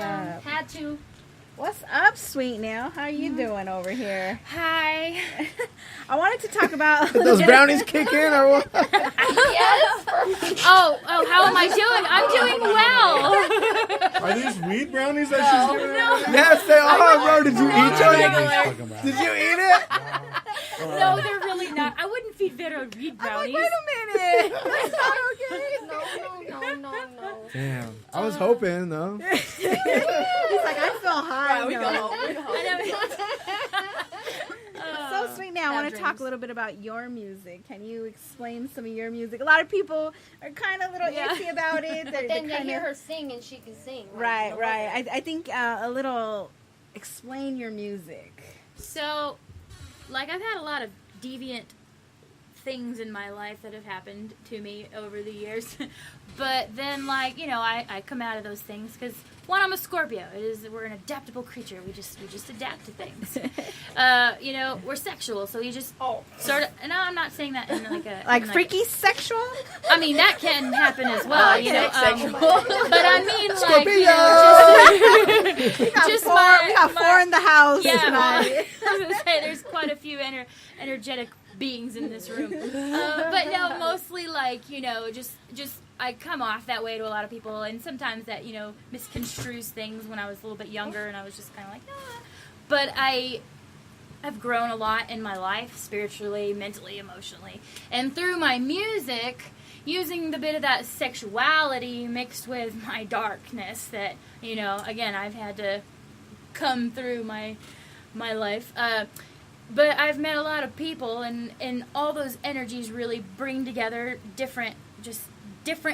up? Had to. What's up, sweet Nell? How you doing over here? Hi. I wanted to talk about... Did those brownies kick in or what? Yes. Oh, how am I doing? I'm doing well. Are these weed brownies that she's giving No. Yes, they are, bro. Did you eat regular. them? Did you eat it? No, they're really not. I wouldn't feed Vero weed brownies. Wait a minute. That's not okay. No. Damn. I was hoping, though. He's like, I feel high. We go. So sweet now. I want to talk a little bit about your music. Can you explain some of your music? A lot of people are kind of a little iffy about it. But then they hear her sing and she can sing. Right. I think a little explain your music. So, like, I've had a lot of deviant things in my life that have happened to me over the years. But then, like, you know, I come out of those things because, one, I'm a Scorpio. We're an adaptable creature. We just adapt to things. You know, we're sexual, so you just sort of. No, I'm not saying that in like a like freaky sexual. I mean, that can happen as well. You know, sexual. but I mean, like, Scorpio! you know, We got four in the house. Yeah, tonight. I was gonna say there's quite a few energetic beings in this room, but no, mostly like, you know, just I come off that way to a lot of people, and sometimes that, you know, misconstrues things when I was a little bit younger, and I was just kind of like, but I've grown a lot in my life, spiritually, mentally, emotionally, and through my music, using the bit of that sexuality mixed with my darkness that, you know, again, I've had to come through my life. But I've met a lot of people, and all those energies really bring together different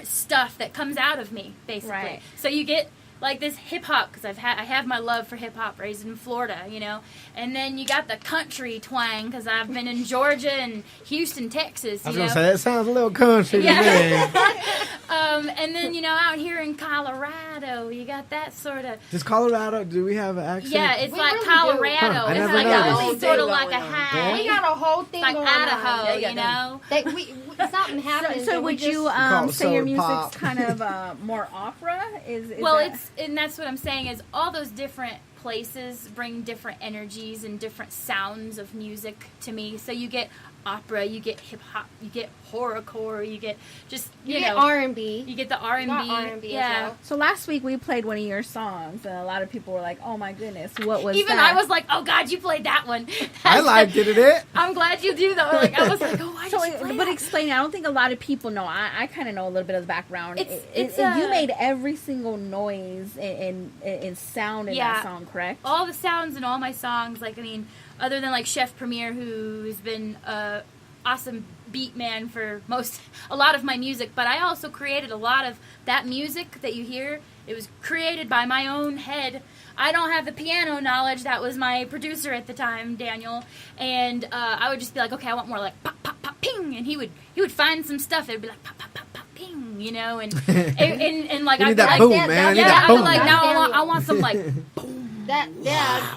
stuff that comes out of me, basically. Right. So you get like this hip hop, because I have my love for hip hop, raised in Florida, you know, and then you got the country twang because I've been in Georgia and Houston, Texas. I was going to say, that sounds a little country to me. And then, you know, out here in Colorado, you got that sort of. Does Colorado, do we have an accent? Yeah, it's We like really Colorado. Huh, I It's never like noticed. sort of like a high. We got a whole thing Like going Idaho, on. you know? Something happened. So would you call it say your soda music's pop. kind of more opera? Is Well, that... and that's what I'm saying is all those different places bring different energies and different sounds of music to me. So you get opera, you get hip hop, you get horrorcore, you get just you know R&B. You get the R&B. R&B yeah. as well. So last week we played one of your songs, and a lot of people were like, "Oh my goodness, what was Even that?" I was like, "Oh God, you played that one." I liked it. I'm glad you do though. Like I was like, "Oh, why did you play But that?" explain. I don't think a lot of people know. I kind of know a little bit of the background. It's you made every single noise and sound in that song, correct? All the sounds in all my songs. Like I mean, other than like Chef Premier, who's been awesome beat man for a lot of my music, but I also created a lot of that music that you hear. It was created by my own head. I don't have the piano knowledge. That was my producer at the time, Daniel, and I would just be like, okay, I want more like pop pop pop ping, and he would find some stuff. It'd be like pop pop pop pop ping, you know, and and like I I'd need be that like, boom, man. I need yeah, that I'd be boom. like, That's now I want some like That, yeah.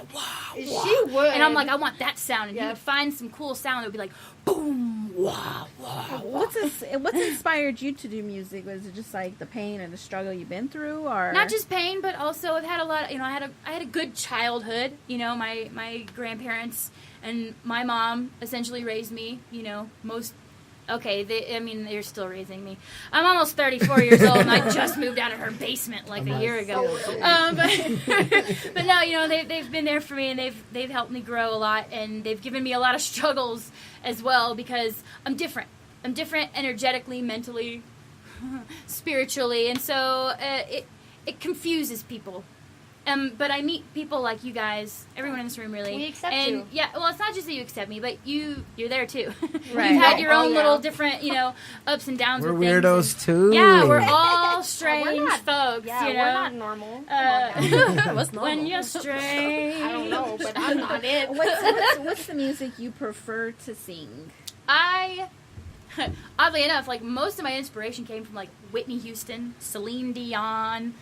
She would. and I'm like, I want that sound, and he would find some cool sound that would be like boom, wow, wow. What's inspired you to do music? Was it just like the pain and the struggle you've been through, or Not just pain, but also I've had a lot. You know, I had a good childhood. You know, my grandparents and my mom essentially raised me. You know, they're still raising me. I'm almost 34 years old, and I just moved out of her basement like a year ago. But no, you know, they've been there for me, and they've helped me grow a lot, and they've given me a lot of struggles as well because I'm different. I'm different energetically, mentally, spiritually, and so it confuses people. But I meet people like you guys, everyone in this room, really. We accept and you. Yeah, well, it's not just that you accept me, but you're there too. Right. You've had your own yeah. little different, you know, ups and downs. We're with things, weirdos and- too. Yeah, we're all strange We're not- folks. Yeah, you know? we're not normal. What's normal? When you're strange. I don't know, but I'm not it. what's the music you prefer to sing? Oddly enough, like most of my inspiration came from like Whitney Houston, Celine Dion,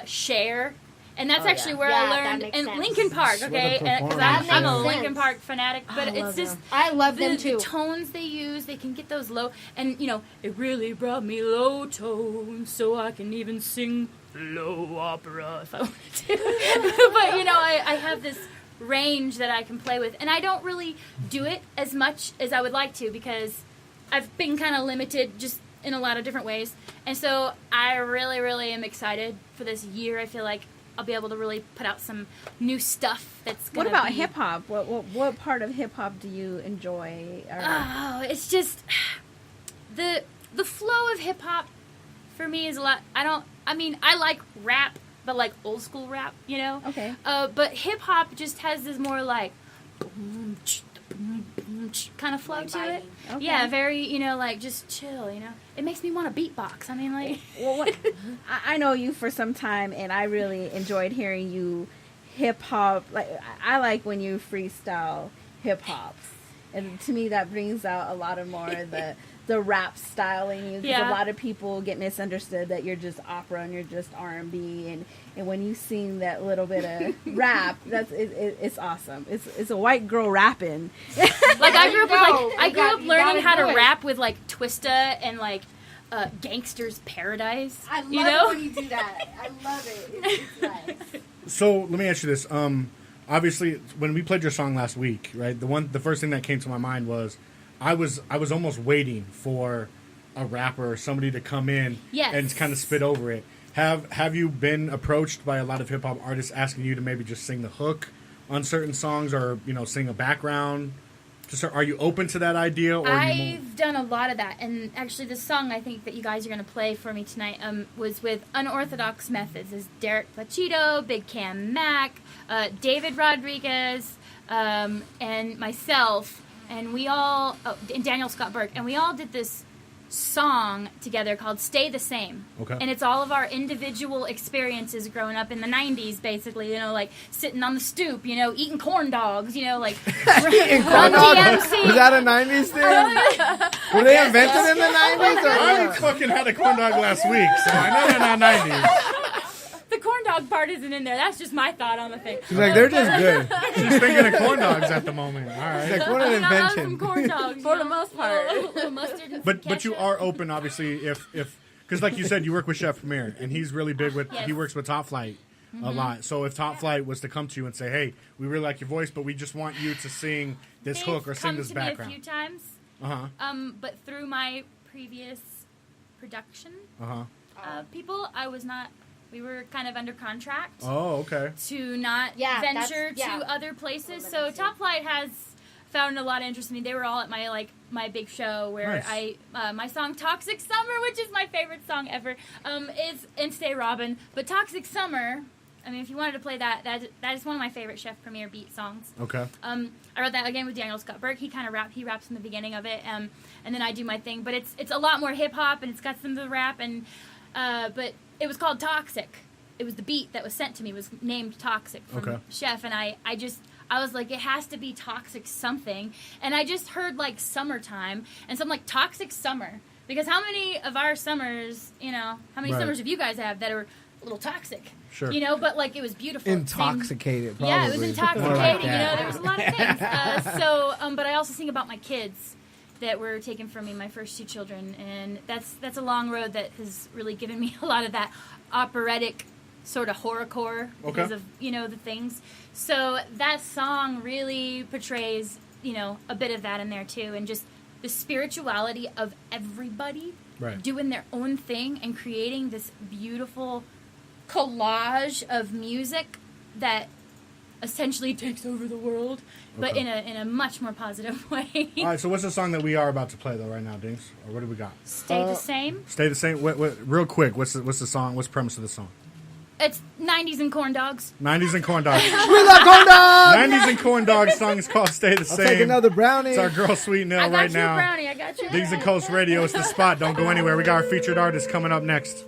Cher. And that's actually where Yeah, I that learned makes in sense. Linkin Park, What a okay? Because performance. I'm That a makes Linkin sense. Park fanatic, but it's just I love them too. the tones they use. They can get those low, and it really brought me low tones, so I can even sing low opera if I wanted to. But I have this range that I can play with, and I don't really do it as much as I would like to because I've been kind of limited just in a lot of different ways. And so I really, really am excited for this year. I feel like I'll be able to really put out some new stuff that's going to What about hip hop? What part of hip hop do you enjoy? Oh, it's just the flow of hip hop for me is a lot. I like rap, but like old school rap, Okay. But hip hop just has this more like kind of flow to it. Okay. Yeah, very, like just chill, It makes me want to beatbox. I mean, like. Well, I know you for some time, and I really enjoyed hearing you hip hop. Like I like when you freestyle hip hop, and to me that brings out a lot of more of the rap style in you. Because a lot of people get misunderstood that you're just opera and you're just R&B, and when you sing that little bit of rap, it's awesome. It's a white girl rapping. Like I grew up You learning how to do it. rap with like Twista and like Gangster's Paradise. I love when you do that. I love it. It's nice. So let me ask you this. Obviously, when we played your song last week, right? The first thing that came to my mind was I was almost waiting for a rapper or somebody to come in and kind of spit over it. Have you been approached by a lot of hip hop artists asking you to maybe just sing the hook on certain songs or sing a background? Are you open to that idea? Or I've done a lot of that, and actually, the song I think that you guys are going to play for me tonight was with Unorthodox Methods. Is Derek Pachito, Big Cam Mac, David Rodriguez, and myself, and we all, and Daniel Scott Burke, and we all did this song together called Stay the Same. Okay. And it's all of our individual experiences growing up in the 90s, basically, like sitting on the stoop, eating corn dogs, like Corn on dog? DMC. Was that a 90s thing? Were they invented in the 90s? I Or fucking had a corn dog last week, so I know they're not 90s. The corn dog part isn't in there. That's just my thought on the thing. She's like, they're just good. She's thinking of corn dogs at the moment. All right. She's like, what an I love invention. some corn dogs. For the most part. Little mustard and some But you ketchup. are open, obviously, if because like you said, you work with Chef Premier, and he's really big with. Yes. He works with Top Flight a lot. So if Top Flight was to come to you and say, "Hey, we really like your voice, but we just want you to sing this They've hook or sing come this to background," me a few times, but through my previous production people, I was not. We were kind of under contract Oh, okay. to not Yeah, venture that's- to other places. So Top Flight has found a lot of interest in me. They were all at my big show where Nice. my song Toxic Summer, which is my favorite song ever, is and Stay Robin. But Toxic Summer, I mean, if you wanted to play that is one of my favorite Chef Premier beat songs. Okay. I wrote that again with Daniel Scott Burke. He kind of raps in the beginning of it, and then I do my thing. But it's a lot more hip hop, and it's got some of the rap, and but it was called Toxic. It was the beat that was sent to me was named Toxic from Chef, and I was like, it has to be Toxic something, and I just heard like summertime, and so I'm like, Toxic Summer, because how many of our summers, how many summers have you guys have that are a little toxic? Sure. But like it was beautiful. Intoxicated, probably. Yeah, it was More intoxicating. like that. There was a lot of things. But I also sing about my kids that were taken from me, my first two children, and that's a long road that has really given me a lot of that operatic sort of horrorcore because of the things. So that song really portrays a bit of that in there too, and just the spirituality of everybody doing their own thing and creating this beautiful collage of music that essentially takes over the world, but in a much more positive way. All right. So what's the song that we are about to play though right now, Dings? Or what do we got? Stay the same. Stay the same. What, real quick. What's the song? What's the premise of the song? It's 90s and corn dogs. 90s and corn dogs. We love corn dogs! 90s and corn dogs song is called Stay the I'll Same. take another brownie. It's our girl Sweet Nell I got right you, now. brownie. I got you. DINGS&COS Radio. It's the spot. Don't go anywhere. We got our featured artist coming up next.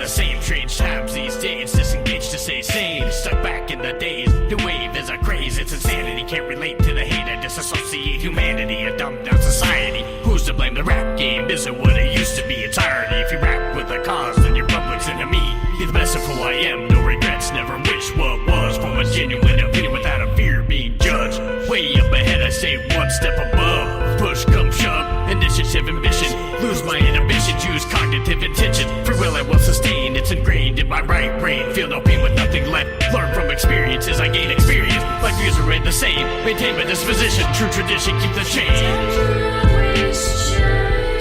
the same strange times these days. Disengaged to stay sane, stuck back in the days. The wave is a craze, it's insanity. Can't relate to the hate, I disassociate humanity. A dumbed down society. Who's to blame? The rap game isn't what it used to be. It's irony. If you rap with a cause, then you're public's enemy. Be the best of who I am, no regrets. Never wish what was. From a genuine opinion without a fear of being judged. Way up ahead, I stay one step above. Push, come, shove, initiative, ambition. Lose my inhibitions, use cognitive intention. For will I will sustain, it's ingrained in my right brain. Feel no pain with nothing left. Learn from experiences, I gain experience. My views are the same, maintain my disposition. True tradition, keep the change.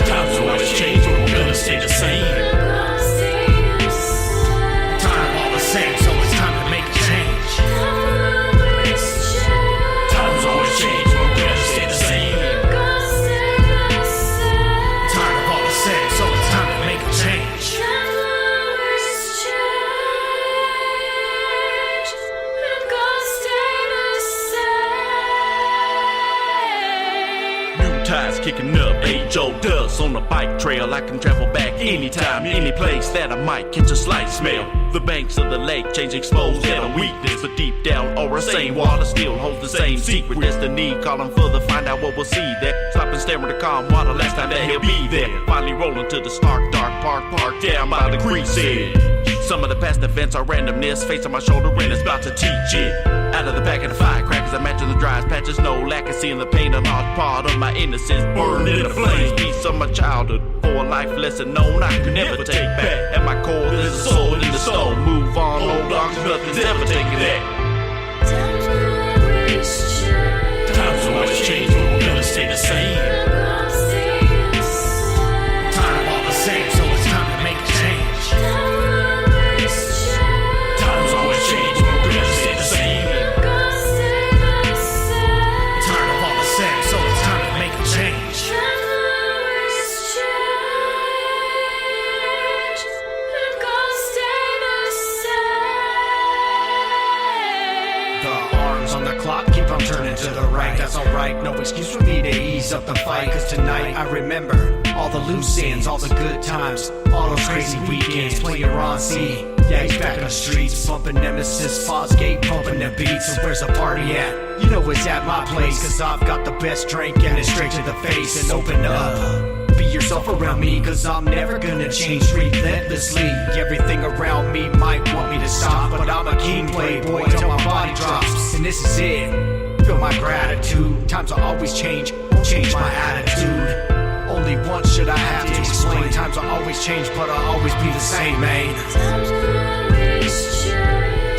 Times will always change, but we're gonna stay the same. Time all the same, so it's time to make a change. Times always change, but we're gonna stay the same. Time of all the same, so it's time to make a change. Tides kicking up, age-old dust on the bike trail. I can travel back anytime, any place that I might catch a slight smell. The banks of the lake change exposed at a weakness, but deep down, aura same water still holds the same secret. Destiny calling further, find out what we'll see there. Stop and stare at the calm water, last time that he'll be there. Finally rolling to the stark, dark park down by the Khrist edge. Some of the past events are randomness, face on my shoulder and it's about to teach it. Out of the back of the firecrackers, I imagine the driest patches, no lack of seeing the pain, a large part of my innocence burned in the flames. Piece of my childhood, for a life lesson known I could never take back. At my core, there's a sword in the stone. Move on, hold on, 'cause nothing's ever taking that. Times will always change, but we're gonna stay the same. Time all the same, so it's time to make a change. Times always change, but we're gonna stay the same. Tired of all the same, so it's time to make a change. The arms on the clock keep on turning to the right. That's alright, no excuse for me to ease up the fight. Cause tonight I remember all the loose ends, all the good times, all those crazy weekends. Playing Ron C. Yeah, he's back on the streets, bumping Nemesis, Fosgate, pumping the beats. So where's the party at? You know it's at my place. Cause I've got the best drink and it's straight to the face. And open up, be yourself around me. Cause I'm never gonna change relentlessly. Everything around me might want me to stop, but I'm a king playboy till my body drops. And this is it, feel my gratitude. Times will always change, won't change my attitude. Only once should I have to explain. Times will always change, but I'll always be the same, man.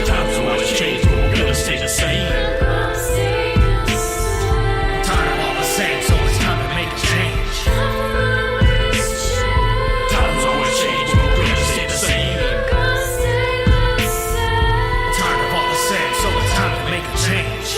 Times will always change, but we're gonna stay the same. Tired of all the same, so it's time to make a change. Times always change, but we're gonna stay the same. Tired of all the same, so it's time to make a change.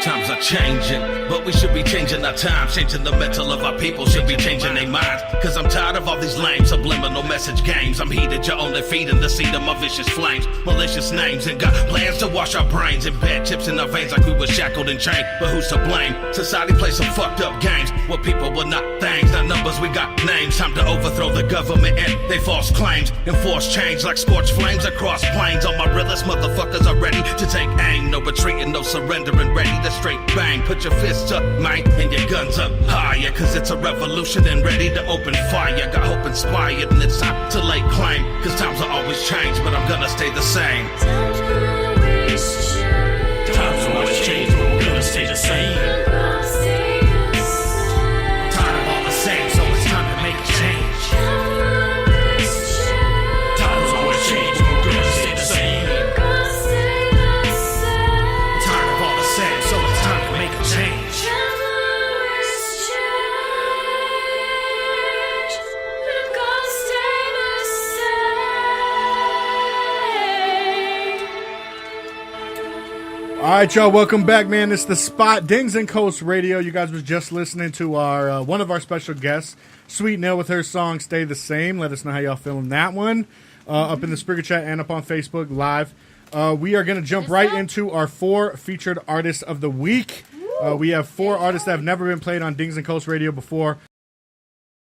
Times are changing, but we should be changing our times. Changing the mental of our people, should be changing their minds. Cause I'm tired of all these lame subliminal message games. I'm heated, you're only feeding the seed of my vicious flames. Malicious names and got plans to wash our brains and bad chips in our veins like we were shackled and chained. But who's to blame? Society plays some fucked up games where people were not things, not numbers, we got names. Time to overthrow the government and they false claims. Enforce change like scorched flames across plains. All my realest motherfuckers are ready to take aim. No retreating, no surrendering, ready to straight bang. Put your fists up, man, and your guns up higher. Cause it's a revolution and ready to open fire. Got hope inspired and it's time to lay claim. Cause times will always change, but I'm gonna stay the same. Times will always change, but we're gonna stay the same. Tired of all the same, so it's time to make a change. Times will always change, but we're gonna stay the same. Tired of all the same, so it's time to make a change. All right, y'all, welcome back, man. It's The Spot, DINGS&COS Radio. You guys was just listening to our one of our special guests, Sweet Nell, with her song Stay the Same. Let us know how y'all feeling that one. Up in the Spreaker chat and up on Facebook Live. We are going to jump right into our 4 featured artists of the week. We have 4 artists that have never been played on Dings and Coast Radio before.